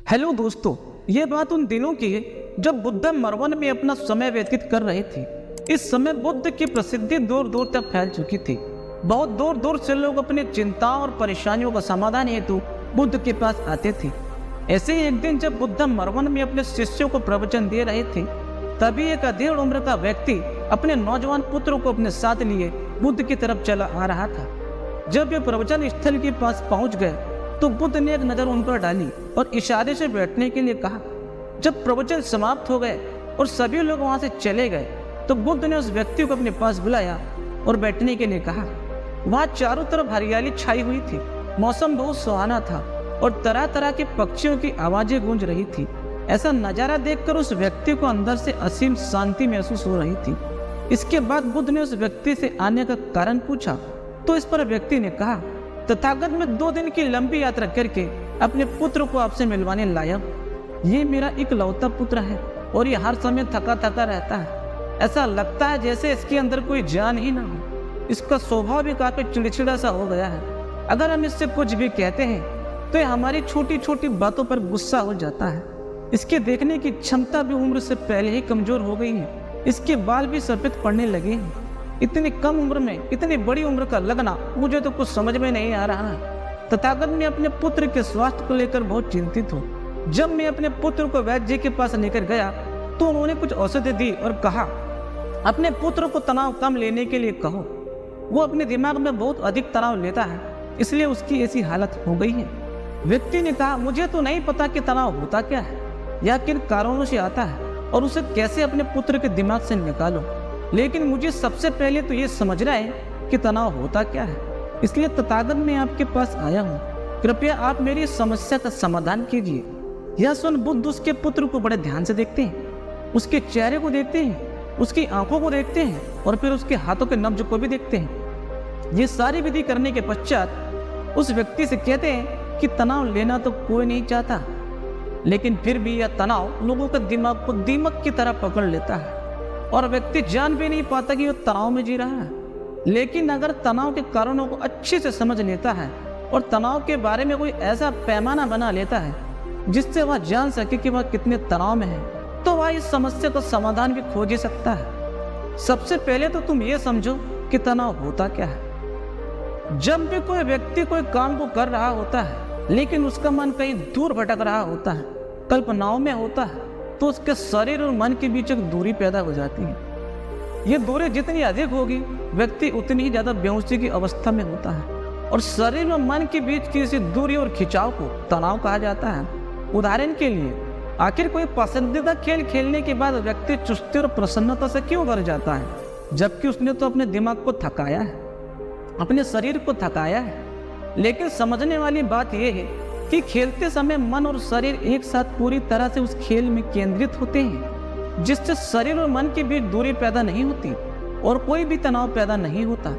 Hello दोस्तों, ये बात उन दिनों की है जब बुद्ध मरवन में अपना समय व्यतीत कर रहे थे। इस समय बुद्ध की प्रसिद्धि दूर दूर तक फैल चुकी थी। बहुत दूर दूर से लोग अपनी चिंताओं और परेशानियों का समाधान हेतु बुद्ध के पास आते थे। ऐसे ही एक दिन जब बुद्ध मरवन में अपने शिष्यों को प्रवचन दे रहे थे, तभी एक अधेड़ उम्र का व्यक्ति अपने नौजवान पुत्र को अपने साथ लिए बुद्ध की तरफ चला आ रहा था। जब वे प्रवचन स्थल के पास पहुंच गए तो बुद्ध ने एक नजर उन पर डाली और इशारे से बैठने के लिए कहा। जब प्रवचन समाप्त हो गए और सभी लोग वहां से चले गए तो बुद्ध ने उस व्यक्ति को अपने पास बुलाया और बैठने के लिए कहा। वहां चारों तरफ हरियाली छाई हुई थी, मौसम बहुत सुहाना था और तरह तरह के पक्षियों की आवाजें गूंज रही थी। ऐसा नजारा देखकर उस व्यक्ति को अंदर से असीम शांति महसूस हो रही थी। इसके बाद बुद्ध ने उस व्यक्ति से आने का कारण पूछा तो इस पर व्यक्ति ने कहा, तथागत मैं 2 दिन की लंबी यात्रा करके अपने पुत्र को आपसे मिलवाने लाया। ये मेरा इकलौता पुत्र है और ये हर समय थका थका रहता है। ऐसा लगता है जैसे इसके अंदर कोई जान ही ना हो। इसका स्वभाव भी काफी चिड़चिड़ा सा हो गया है। अगर हम इससे कुछ भी कहते हैं तो ये हमारी छोटी छोटी बातों पर गुस्सा हो जाता है। इसके देखने की क्षमता भी उम्र से पहले ही कमजोर हो गई है। इसके बाल भी सफेद पड़ने लगे हैं। इतनी कम उम्र में इतनी बड़ी उम्र का लगना मुझे तो कुछ समझ में नहीं आ रहा है। तथागत मैं अपने पुत्र के स्वास्थ्य को लेकर बहुत चिंतित हूँ। जब मैं अपने पुत्र को वैद्य जी के पास लेकर गया तो उन्होंने कुछ औषधि दी और कहा, अपने पुत्र को तनाव कम लेने के लिए कहो। वो अपने दिमाग में बहुत अधिक तनाव लेता है, इसलिए उसकी ऐसी हालत हो गई है। व्यक्ति ने कहा, मुझे तो नहीं पता कि तनाव होता क्या है या किन कारणों से आता है और उसे कैसे अपने पुत्र के दिमाग से निकालो, लेकिन मुझे सबसे पहले तो ये समझना है कि तनाव होता क्या है। इसलिए तथागत मैं आपके पास आया हूँ। कृपया आप मेरी समस्या का समाधान कीजिए। यह सुन बुद्ध उसके पुत्र को बड़े ध्यान से देखते हैं, उसके चेहरे को देखते हैं, उसकी आंखों को देखते हैं और फिर उसके हाथों के नब्ज को भी देखते हैं। ये सारी विधि करने के पश्चात उस व्यक्ति से कहते हैं कि तनाव लेना तो कोई नहीं चाहता, लेकिन फिर भी यह तनाव लोगों के दिमाग को दीमक की तरह पकड़ लेता है और व्यक्ति जान भी नहीं पाता कि वह तनाव में जी रहा है। लेकिन अगर तनाव के कारणों को अच्छे से समझ लेता है और तनाव के बारे में कोई ऐसा पैमाना बना लेता है जिससे वह जान सके कि वह कितने तनाव में है, तो वह इस समस्या का समाधान भी खोज ही सकता है। सबसे पहले तो तुम ये समझो कि तनाव होता क्या है। जब भी कोई व्यक्ति कोई काम को कर रहा होता है लेकिन उसका मन कहीं दूर भटक रहा होता है, कल्पनाओं में होता है, तो उसके शरीर और मन के बीच एक दूरी पैदा हो जाती है। ये दूरी जितनी अधिक होगी व्यक्ति उतनी ही ज्यादा बेहोशी की अवस्था में होता है और शरीर और मन के बीच की इसी दूरी और खिंचाव को तनाव कहा जाता है। उदाहरण के लिए, आखिर कोई पसंदीदा खेल खेलने के बाद व्यक्ति चुस्ती और प्रसन्नता से क्यों भर जाता है, जबकि उसने तो अपने दिमाग को थकाया है, अपने शरीर को थकाया है। लेकिन समझने वाली बात यह है कि खेलते समय मन और शरीर एक साथ पूरी तरह से उस खेल में केंद्रित होते हैं, जिससे शरीर और मन के बीच दूरी पैदा नहीं होती और कोई भी तनाव पैदा नहीं होता।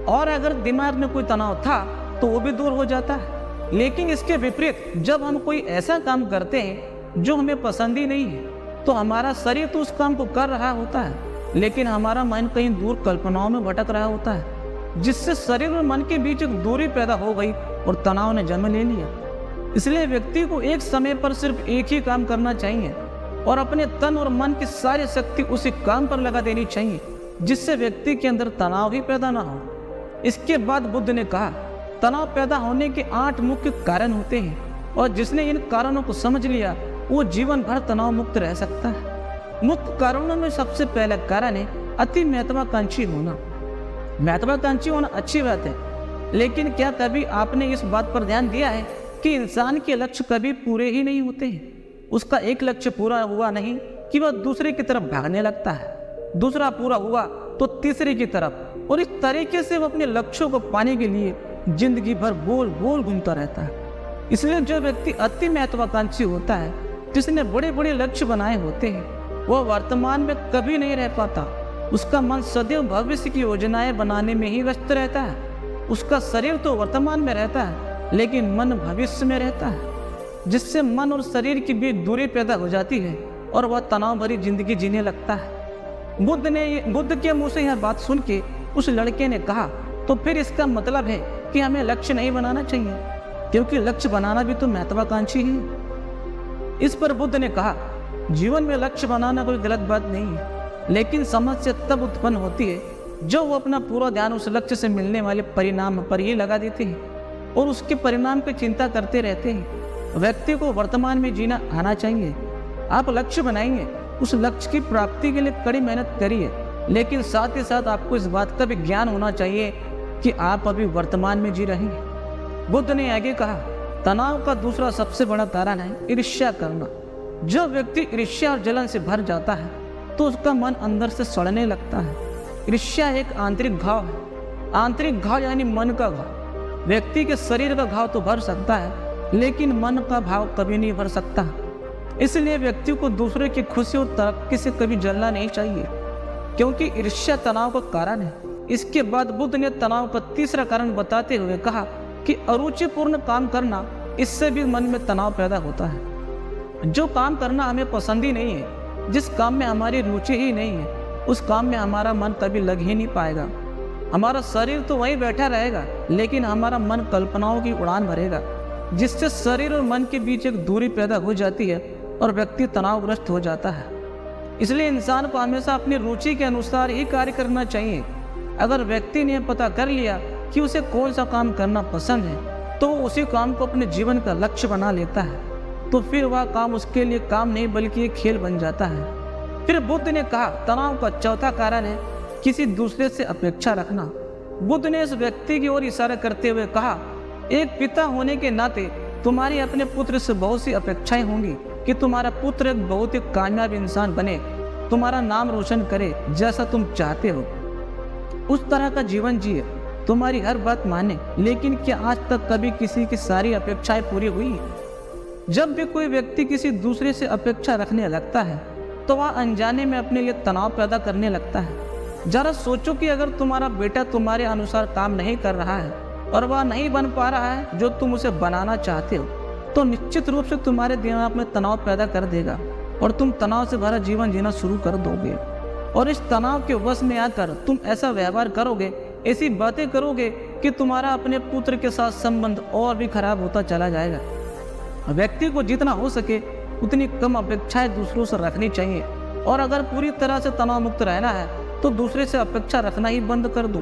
और अगर दिमाग में कोई तनाव था तो वो भी दूर हो जाता है। लेकिन इसके विपरीत जब हम कोई ऐसा काम करते हैं जो हमें पसंद ही नहीं है तो हमारा शरीर तो उस काम को कर रहा होता है, लेकिन हमारा मन कहीं दूर कल्पनाओं में भटक रहा होता है, जिससे शरीर और मन के बीच एक दूरी पैदा हो गई और तनाव ने जन्म ले लिया। इसलिए व्यक्ति को एक समय पर सिर्फ एक ही काम करना चाहिए और अपने तन और मन की सारी शक्ति उसी काम पर लगा देनी चाहिए, जिससे व्यक्ति के अंदर तनाव ही पैदा ना हो। इसके बाद बुद्ध ने कहा, तनाव पैदा होने के 8 मुख्य कारण होते हैं और जिसने इन कारणों को समझ लिया वो जीवन भर तनाव मुक्त रह सकता है। मुख्य कारणों में सबसे पहला कारण है अति महत्वाकांक्षी होना। महत्वाकांक्षी होना अच्छी बात है, लेकिन क्या कभी आपने इस बात पर ध्यान दिया है कि इंसान के लक्ष्य कभी पूरे ही नहीं होते हैं। उसका एक लक्ष्य पूरा हुआ नहीं कि वह दूसरे की तरफ भागने लगता है, दूसरा पूरा हुआ तो तीसरे की तरफ, और इस तरीके से वह अपने लक्ष्यों को पाने के लिए जिंदगी भर गोल गोल घूमता रहता है। इसलिए जो व्यक्ति अति महत्वाकांक्षी होता है, जिसने बड़े बड़े लक्ष्य बनाए होते हैं, वह वर्तमान में कभी नहीं रह पाता। उसका मन सदैव भविष्य की योजनाएं बनाने में ही व्यस्त रहता है। उसका शरीर तो वर्तमान में रहता है लेकिन मन भविष्य में रहता है, जिससे मन और शरीर के बीच दूरी पैदा हो जाती है और वह तनाव भरी जिंदगी जीने लगता है। बुद्ध के मुंह से यह बात सुन के उस लड़के ने कहा, तो फिर इसका मतलब है कि हमें लक्ष्य नहीं बनाना चाहिए, क्योंकि लक्ष्य बनाना भी तो महत्वाकांक्षी है। इस पर बुद्ध ने कहा, जीवन में लक्ष्य बनाना कोई गलत बात नहीं है, लेकिन समस्या तब उत्पन्न होती है जो वो अपना पूरा ध्यान उस लक्ष्य से मिलने वाले परिणाम पर ही लगा देते हैं और उसके परिणाम की चिंता करते रहते हैं। व्यक्ति को वर्तमान में जीना आना चाहिए। आप लक्ष्य बनाएंगे, उस लक्ष्य की प्राप्ति के लिए कड़ी मेहनत करिए, लेकिन साथ ही साथ आपको इस बात का भी ज्ञान होना चाहिए कि आप अभी वर्तमान में जी रहे हैं। बुद्ध ने आगे कहा, तनाव का दूसरा सबसे बड़ा कारण है ईर्ष्या करना। जब व्यक्ति ईर्ष्या और जलन से भर जाता है तो उसका मन अंदर से सड़ने लगता है। ईर्ष्या एक आंतरिक घाव है। आंतरिक घाव यानी मन का घाव। व्यक्ति के शरीर का घाव तो भर सकता है, लेकिन मन का भाव कभी नहीं भर सकता। इसलिए व्यक्ति को दूसरे की खुशी और तरक्की से कभी जलना नहीं चाहिए, क्योंकि ईर्ष्या तनाव का कारण है। इसके बाद बुद्ध ने तनाव का तीसरा कारण बताते हुए कहा कि अरुचिपूर्ण काम करना, इससे भी मन में तनाव पैदा होता है। जो काम करना हमें पसंद ही नहीं है, जिस काम में हमारी रुचि ही नहीं है, उस काम में हमारा मन कभी लग ही नहीं पाएगा। हमारा शरीर तो वहीं बैठा रहेगा, लेकिन हमारा मन कल्पनाओं की उड़ान भरेगा, जिससे शरीर और मन के बीच एक दूरी पैदा हो जाती है और व्यक्ति तनावग्रस्त हो जाता है। इसलिए इंसान को हमेशा अपनी रुचि के अनुसार ही कार्य करना चाहिए। अगर व्यक्ति ने पता कर लिया कि उसे कौन सा काम करना पसंद है, तो उसी काम को अपने जीवन का लक्ष्य बना लेता है, तो फिर वह काम उसके लिए काम नहीं बल्कि एक खेल बन जाता है। फिर बुद्ध ने कहा, तनाव का चौथा कारण है किसी दूसरे से अपेक्षा रखना। बुद्ध ने इस व्यक्ति की ओर इशारा करते हुए कहा, एक पिता होने के नाते तुम्हारी अपने पुत्र से बहुत सी अपेक्षाएं होंगी कि तुम्हारा पुत्र एक बहुत ही कामयाब इंसान बने, तुम्हारा नाम रोशन करे जैसा तुम चाहते हो, उस तरह का जीवन जिए, तुम्हारी हर बात माने। लेकिन क्या आज तक कभी किसी की सारी अपेक्षाएं पूरी हुई? जब भी कोई व्यक्ति किसी दूसरे से अपेक्षा रखने लगता है तो वह अनजाने में अपने लिए तनाव पैदा करने लगता है। जरा सोचो कि अगर तुम्हारा बेटा तुम्हारे अनुसार काम नहीं कर रहा है और वह नहीं बन पा रहा है जो तुम उसे बनाना चाहते हो, तो निश्चित रूप से तुम्हारे दिमाग में तनाव पैदा कर देगा और तुम तनाव से भरा जीवन जीना शुरू कर दोगे। और इस तनाव के वश में आकर तुम ऐसा व्यवहार करोगे, ऐसी बातें करोगे कि तुम्हारा अपने पुत्र के साथ संबंध और भी खराब होता चला जाएगा। व्यक्ति को जितना हो सके उतनी कम अपेक्षाएं दूसरों से रखनी चाहिए, और अगर पूरी तरह से तनाव मुक्त रहना है तो दूसरे से अपेक्षा रखना ही बंद कर दो।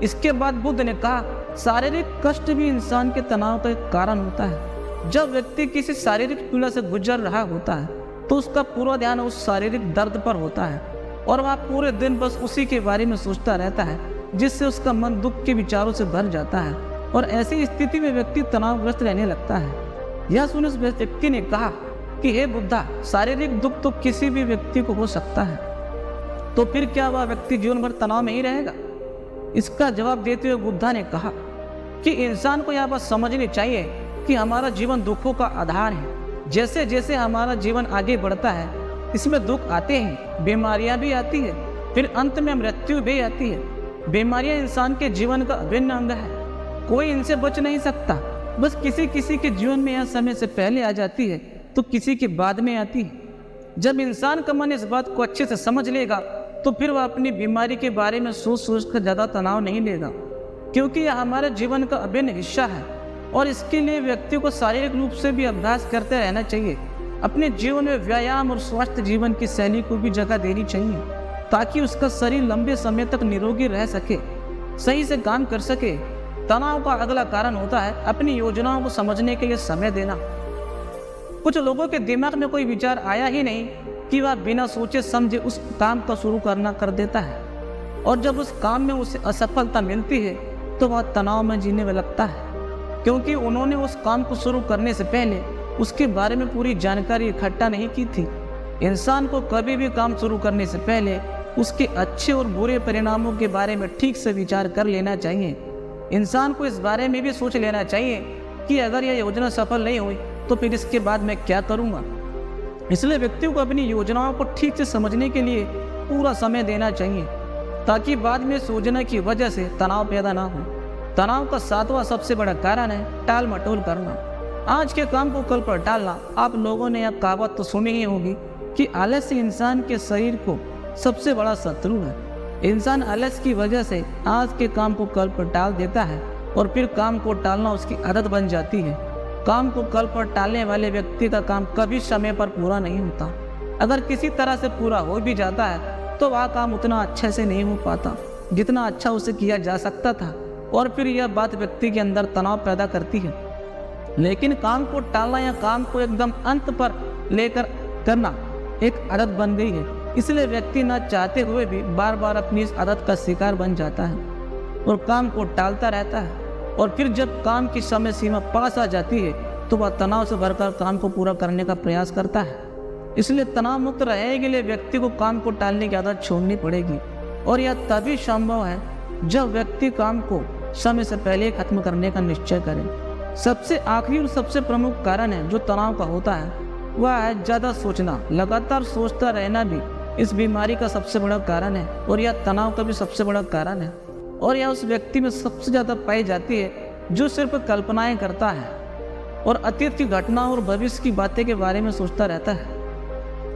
इसके बाद बुद्ध ने कहा, शारीरिक कष्ट भी इंसान के तनाव का एक कारण होता है। जब व्यक्ति किसी शारीरिक पीड़ा से गुजर रहा होता है तो उसका पूरा ध्यान उस शारीरिक दर्द पर होता है और वह पूरे दिन बस उसी के बारे में सोचता रहता है, जिससे उसका मन दुख के विचारों से भर जाता है और ऐसी स्थिति में व्यक्ति तनावग्रस्त रहने लगता है। यह सुन उस व्यक्ति ने कहा कि हे बुद्धा, शारीरिक दुख तो किसी भी व्यक्ति को हो सकता है, तो फिर क्या वह व्यक्ति जीवन भर तनाव में ही रहेगा? इसका जवाब देते हुए बुद्धा ने कहा कि इंसान को यह बात समझनी चाहिए कि हमारा जीवन दुखों का आधार है। जैसे जैसे हमारा जीवन आगे बढ़ता है, इसमें दुख आते हैं, बीमारियां भी आती है, फिर अंत में मृत्यु भी आती है। बीमारियां इंसान के जीवन का अभिन्न अंग है, कोई इनसे बच नहीं सकता। बस किसी किसी के जीवन में यह समय से पहले आ जाती है तो किसी के बाद में आती है। जब इंसान का मन इस बात को अच्छे से समझ लेगा तो फिर वह अपनी बीमारी के बारे में सोच सोच कर ज़्यादा तनाव नहीं लेगा, क्योंकि यह हमारे जीवन का अभिन्न हिस्सा है। और इसके लिए व्यक्ति को शारीरिक रूप से भी अभ्यास करते रहना चाहिए। अपने जीवन में व्यायाम और स्वस्थ जीवन की शैली को भी जगह देनी चाहिए, ताकि उसका शरीर लंबे समय तक निरोगी रह सके, सही से काम कर सके। तनाव का अगला कारण होता है अपनी योजनाओं को समझने के लिए समय देना। कुछ लोगों के दिमाग में कोई विचार आया ही नहीं कि वह बिना सोचे समझे उस काम को शुरू करना कर देता है, और जब उस काम में उसे असफलता मिलती है तो वह तनाव में जीने में लगता है, क्योंकि उन्होंने उस काम को शुरू करने से पहले उसके बारे में पूरी जानकारी इकट्ठा नहीं की थी। इंसान को कभी भी काम शुरू करने से पहले उसके अच्छे और बुरे परिणामों के बारे में ठीक से विचार कर लेना चाहिए। इंसान को इस बारे में भी सोच लेना चाहिए कि अगर यह योजना सफल नहीं हुई तो फिर इसके बाद मैं क्या करूँगा। इसलिए व्यक्ति को अपनी योजनाओं को ठीक से समझने के लिए पूरा समय देना चाहिए, ताकि बाद में इस योजना की वजह से तनाव पैदा ना हो। तनाव का सातवां सबसे बड़ा कारण है टाल मटोल करना। आज के काम को कल पर टालना। आप लोगों ने यह कहावत तो सुनी ही होगी कि आलस्य इंसान के शरीर को सबसे बड़ा शत्रु है। इंसान आलस्य की वजह से आज के काम को कल पर टाल देता है और फिर काम को टालना उसकी आदत बन जाती है। काम को कल पर टालने वाले व्यक्ति का काम कभी समय पर पूरा नहीं होता। अगर किसी तरह से पूरा हो भी जाता है तो वह काम उतना अच्छे से नहीं हो पाता जितना अच्छा उसे किया जा सकता था, और फिर यह बात व्यक्ति के अंदर तनाव पैदा करती है। लेकिन काम को टालना या काम को एकदम अंत पर लेकर करना एक आदत बन गई है, इसलिए व्यक्ति न चाहते हुए भी बार बार अपनी इस आदत का शिकार बन जाता है और काम को टालता रहता है। और फिर जब काम की समय सीमा पास आ जाती है तो वह तनाव से भरकर काम को पूरा करने का प्रयास करता है। इसलिए तनाव मुक्त रहने के लिए व्यक्ति को काम को टालने की आदत छोड़नी पड़ेगी, और यह तभी संभव है जब व्यक्ति काम को समय से पहले खत्म करने का निश्चय करे। सबसे आखिरी और सबसे प्रमुख कारण है जो तनाव का होता है वह है ज़्यादा सोचना। लगातार सोचता रहना भी इस बीमारी का सबसे बड़ा कारण है, और यह तनाव का भी सबसे बड़ा कारण है। और यह उस व्यक्ति में सबसे ज़्यादा पाई जाती है जो सिर्फ कल्पनाएं करता है और अतीत की घटनाओं और भविष्य की बातें के बारे में सोचता रहता है,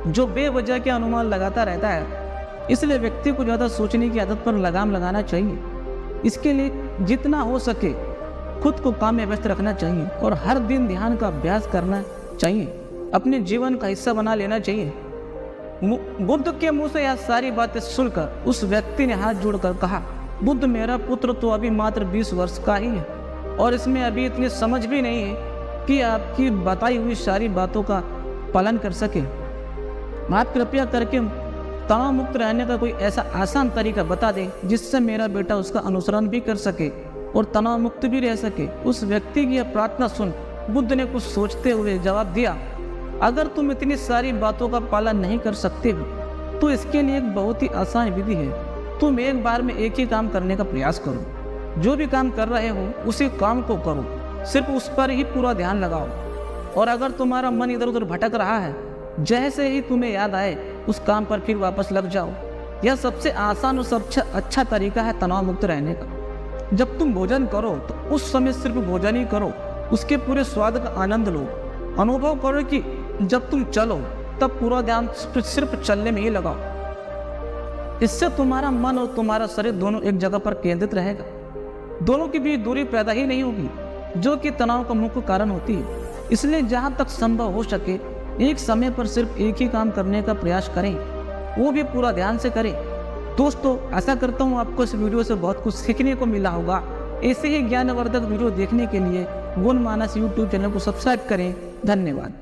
जो बेवजह के अनुमान लगाता रहता है। इसलिए व्यक्ति को ज़्यादा सोचने की आदत पर लगाम लगाना चाहिए। इसके लिए जितना हो सके खुद को काम में व्यस्त रखना चाहिए और हर दिन ध्यान का अभ्यास करना चाहिए, अपने जीवन का हिस्सा बना लेना चाहिए। बुद्ध के मुंह से यह सारी बातें सुनकर उस व्यक्ति ने हाथ जोड़कर कहा, बुद्ध मेरा पुत्र तो अभी मात्र 20 वर्ष का ही है और इसमें अभी इतनी समझ भी नहीं है कि आपकी बताई हुई सारी बातों का पालन कर सके। आप कृपया करके तनाव मुक्त रहने का कोई ऐसा आसान तरीका बता दें जिससे मेरा बेटा उसका अनुसरण भी कर सके और तनाव मुक्त भी रह सके। उस व्यक्ति की यह प्रार्थना सुन बुद्ध ने कुछ सोचते हुए जवाब दिया, अगर तुम इतनी सारी बातों का पालन नहीं कर सकते हो तो इसके लिए एक बहुत ही आसान विधि है। तुम एक बार में एक ही काम करने का प्रयास करो। जो भी काम कर रहे हो उसी काम को करो, सिर्फ उस पर ही पूरा ध्यान लगाओ। और अगर तुम्हारा मन इधर उधर भटक रहा है, जैसे ही तुम्हें याद आए उस काम पर फिर वापस लग जाओ। यह सबसे आसान और सबसे अच्छा तरीका है तनाव मुक्त रहने का। जब तुम भोजन करो तो उस समय सिर्फ भोजन ही करो, उसके पूरे स्वाद का आनंद लो। अनुभव करो कि जब तुम चलो तब पूरा ध्यान सिर्फ चलने में ही लगाओ। इससे तुम्हारा मन और तुम्हारा शरीर दोनों एक जगह पर केंद्रित रहेगा। दोनों के बीच दूरी पैदा ही नहीं होगी, जो कि तनाव का मुख्य कारण होती है। इसलिए जहाँ तक संभव हो सके एक समय पर सिर्फ एक ही काम करने का प्रयास करें, वो भी पूरा ध्यान से करें। दोस्तों, आशा करता हूँ आपको इस वीडियो से बहुत कुछ सीखने को मिला होगा। ऐसे ही ज्ञानवर्धक वीडियो देखने के लिए गुण मानस यूट्यूब चैनल को सब्सक्राइब करें। धन्यवाद।